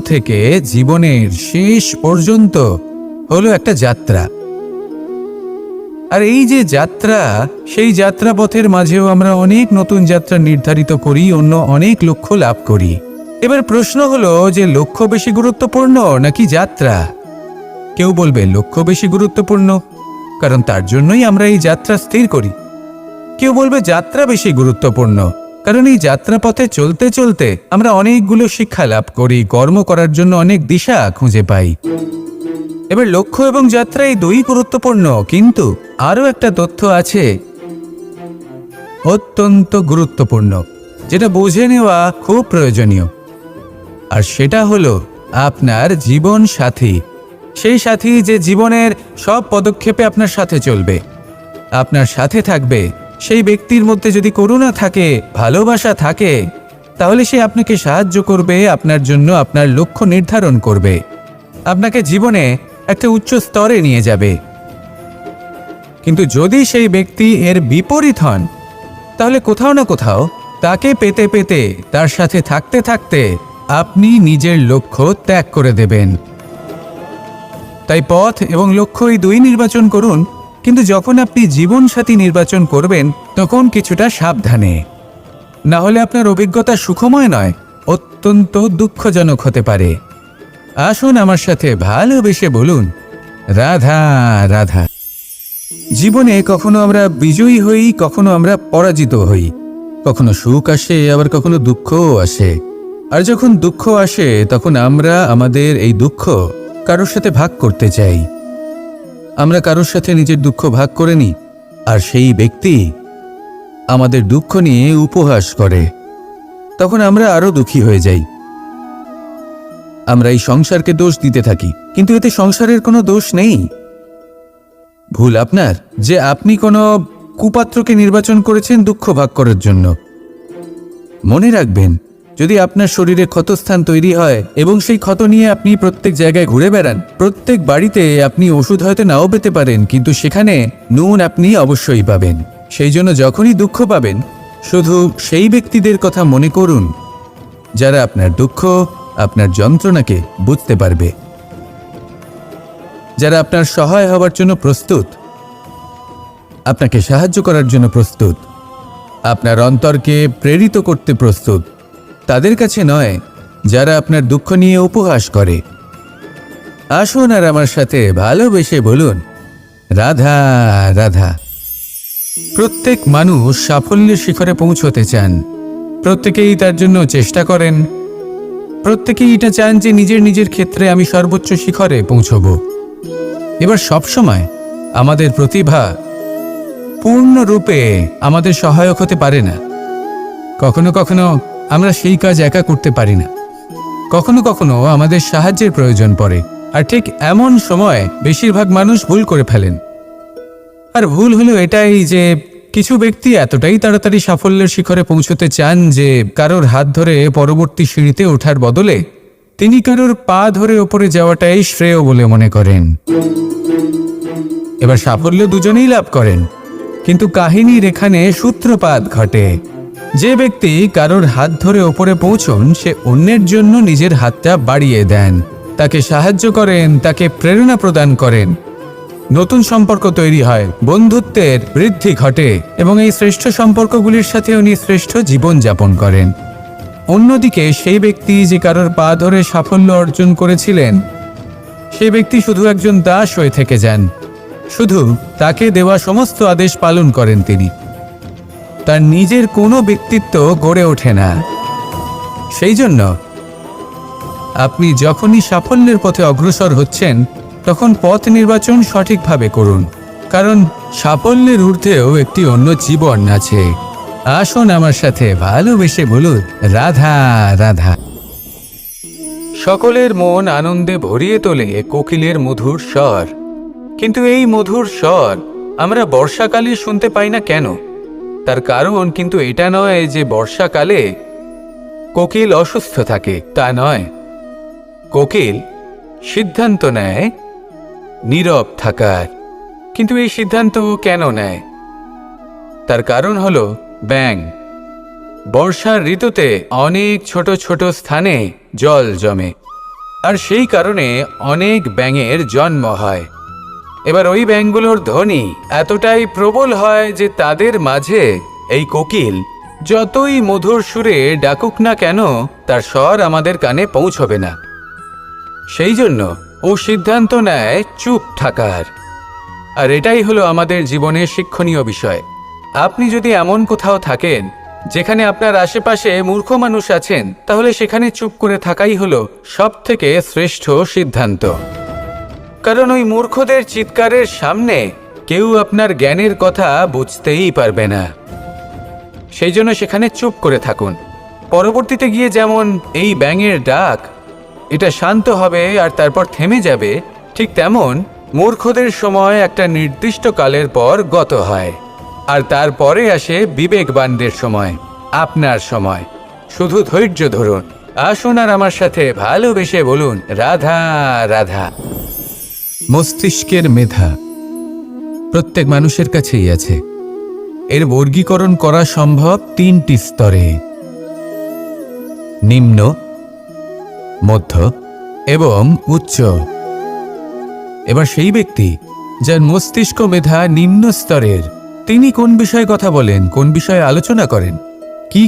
থেকে জীবনের শেষ পর্যন্ত হলো একটা যাত্রা। আর এই যে যাত্রা, সেই যাত্রা পথের মাঝেও আমরা অনেক নতুন যাত্রা নির্ধারিত করি, অন্য অনেক লক্ষ্য লাভ করি। এবার প্রশ্ন হলো যে লক্ষ্য বেশি গুরুত্বপূর্ণ নাকি যাত্রা? কেউ বলবে লক্ষ্য বেশি গুরুত্বপূর্ণ, কারণ তার জন্যই আমরা এই যাত্রা স্থির করি। কেউ বলবে যাত্রা বেশি গুরুত্বপূর্ণ, কারণ এই যাত্রা পথে চলতে চলতে আমরা অনেকগুলো শিক্ষা লাভ করি, কর্ম করার জন্য অনেক দিশা খুঁজে পাই। এবার লক্ষ্য এবং যাত্রা এই দুই গুরুত্বপূর্ণ, কিন্তু আরও একটা তথ্য আছে অত্যন্ত গুরুত্বপূর্ণ, যেটা বুঝে নেওয়া খুব প্রয়োজনীয়। আর সেটা হলো আপনার জীবন সাথী। সেই সাথী যে জীবনের সব পদক্ষেপে আপনার সাথে চলবে, আপনার সাথে থাকবে। সেই ব্যক্তির মধ্যে যদি করুণা থাকে, ভালোবাসা থাকে, তাহলে সে আপনাকে সাহায্য করবে, আপনার জন্য আপনার লক্ষ্য নির্ধারণ করবে, আপনাকে জীবনে একটা উচ্চ স্তরে নিয়ে যাবে। কিন্তু যদি সেই ব্যক্তি এর বিপরীত হন, তাহলে কোথাও না কোথাও তাকে পেতে পেতে, তার সাথে থাকতে থাকতে আপনি নিজের লক্ষ্য ত্যাগ করে দেবেন। তাই পথ এবং লক্ষ্য এই দুই নির্বাচন করুন, কিন্তু যখন আপনি জীবনসাথী নির্বাচন করবেন তখন কিছুটা সাবধানে, না হলে আপনার অভিজ্ঞতা সুখময় নয়, অত্যন্ত দুঃখজনক হতে পারে। আসুন আমার সাথে ভালোবেসে বলুন, রাধা রাধা। জীবনে কখনো আমরা বিজয়ী হই, কখনো আমরা পরাজিত হই, কখনো সুখ আসে, আবার কখনো দুঃখও আসে। আর যখন দুঃখ আসে তখন আমরা আমাদের এই দুঃখ কারোর সাথে ভাগ করতে চাই। আমরা কারোর সাথে নিজের দুঃখ ভাগ করে নিই, আর সেই ব্যক্তি আমাদের দুঃখ নিয়ে উপহাস করে। তখন আমরা আরো দুঃখী হয়ে যাই। আমরা এই সংসারকে দোষ দিতে থাকি, কিন্তু এতে সংসারের কোনো দোষ নেই। ভুল আপনার যে আপনি কোনো কুপাত্রকে নির্বাচন করেছেন দুঃখ ভাগ করার জন্য। মনে রাখবেন, যদি আপনার শরীরে ক্ষতস্থান তৈরি হয় এবং সেই ক্ষত নিয়ে আপনি প্রত্যেক জায়গায় ঘুরে বেড়ান, প্রত্যেক বাড়িতে আপনি ওষুধ হয়তো নাও পেতে পারেন, কিন্তু সেখানে নুন আপনি অবশ্যই পাবেন। সেই জন্য যখনই দুঃখ পাবেন, শুধু সেই ব্যক্তিদের কথা মনে করুন যারা আপনার দুঃখ, আপনার যন্ত্রণাকে বুঝতে পারবে, যারা আপনার সহায় হবার জন্য প্রস্তুত, আপনাকে সাহায্য করার জন্য প্রস্তুত, আপনার অন্তরকে প্রেরিত করতে প্রস্তুত। তাদের কাছে নয় যারা আপনার দুঃখ নিয়ে উপহাস করে। আসুন আর আমার সাথে ভালোবেসে বলুন, রাধা রাধা। প্রত্যেক মানুষ সাফল্যের শিখরে পৌঁছতে চান, প্রত্যেকেই তার জন্য চেষ্টা করেন, প্রত্যেকেই এটা চান যে নিজের নিজের ক্ষেত্রে আমি সর্বোচ্চ শিখরে পৌঁছব। এবার সবসময় আমাদের প্রতিভা পূর্ণরূপে আমাদের সহায়ক হতে পারে না। কখনো কখনো আমরা সেই কাজ একা করতে পারি না, কখনো কখনো আমাদের সাহায্যের প্রয়োজন পড়ে। আর ঠিক এমন সময় বেশিরভাগ মানুষ ভুল করে ফেলেন। আর ভুল হলো এটাই যে কিছু ব্যক্তি এতটাই তাড়াতাড়ি সাফল্যের শিখরে পৌঁছতে চান যে কারোর হাত ধরে পরবর্তী সিঁড়িতে ওঠার বদলে তিনি কারোর পা ধরে ওপরে যাওয়াটাই শ্রেয় বলে মনে করেন। এবার সাফল্য দুজনেই লাভ করেন, কিন্তু কাহিনীর এখানে সূত্রপাত ঘটে। যে ব্যক্তি কারোর হাত ধরে ওপরে পৌঁছন, সে অন্যের জন্য নিজের হাতটা বাড়িয়ে দেন, তাকে সাহায্য করেন, তাকে প্রেরণা প্রদান করেন। নতুন সম্পর্ক তৈরি হয়, বন্ধুত্বের বৃদ্ধি ঘটে, এবং এই শ্রেষ্ঠ সম্পর্কগুলির সাথে উনি শ্রেষ্ঠ জীবন যাপন করেন। অন্যদিকে সেই ব্যক্তি যে কারোর পা ধরে সাফল্য অর্জন করেছিলেন, সেই ব্যক্তি শুধু একজন দাস হয়ে থেকে যান। শুধু তাকে দেওয়া সমস্ত আদেশ পালন করেন তিনি, তার নিজের কোনো ব্যক্তিত্ব গড়ে ওঠে না। সেই জন্য আপনি যখনই সাফল্যের পথে অগ্রসর হচ্ছেন, তখন পথ নির্বাচন সঠিকভাবে করুন, কারণ সাফল্যের ঊর্ধ্বেও একটি অন্য জীবন আছে। আসুন আমার সাথে ভালোবেসে বলুন, রাধা রাধা। সকলের মন আনন্দে ভরিয়ে তোলে কোকিলের মধুর স্বর, কিন্তু এই মধুর স্বর আমরা বর্ষাকালে শুনতে পাই না কেন? তার কারণ কিন্তু এটা নয় যে বর্ষাকালে কোকিল অসুস্থ থাকে, তা নয়। কোকিল সিদ্ধান্ত নেয় নীরব থাকার, কিন্তু এই সিদ্ধান্ত কেন নেয়? তার কারণ হলো ব্যাঙ। বর্ষার ঋতুতে অনেক ছোট ছোট স্থানে জল জমে, আর সেই কারণে অনেক ব্যাঙের জন্ম হয়। এবার ওই ব্যাঙগুলোর ধ্বনি এতটাই প্রবল হয় যে তাদের মাঝে এই কোকিল যতই মধুর সুরে ডাকুক না কেন তার স্বর আমাদের কানে পৌঁছবে না। সেই জন্য ও সিদ্ধান্ত নেয় চুপ থাকার। আর এটাই হলো আমাদের জীবনের শিক্ষণীয় বিষয়। আপনি যদি এমন কোথাও থাকেন যেখানে আপনার আশেপাশে মূর্খ মানুষ আছেন, তাহলে সেখানে চুপ করে থাকাই হলো সবথেকে শ্রেষ্ঠ সিদ্ধান্ত। কারণ ওই মূর্খদের চিৎকারের সামনে কেউ আপনার জ্ঞানের কথা বুঝতেই পারবে না। সেই জন্য সেখানে চুপ করে থাকুন। পরবর্তীতে গিয়ে যেমন এই ব্যাঙের ডাক এটা শান্ত হবে আর তারপর থেমে যাবে, ঠিক তেমন মূর্খদের সময় একটা নির্দিষ্ট কালের পর গত হয়। আর তারপরে আসে বিবেকবানদের সময়, আপনার সময়। শুধু ধৈর্য ধরুন। আসুন আর আমার সাথে ভালোবেসে বলুন, রাধা রাধা। মস্তিষ্কের মেধা প্রত্যেক মানুষের কাছেই আছে। এর বর্গীকরণ করা সম্ভব 3টি স্তরে: নিম্ন, মধ্য এবং উচ্চ। এবার সেই ব্যক্তি যার মস্তিষ্ক মেধা নিম্ন স্তরের, তিনি কোন বিষয়ে কথা বলেন, কোন বিষয়ে আলোচনা করেন, কি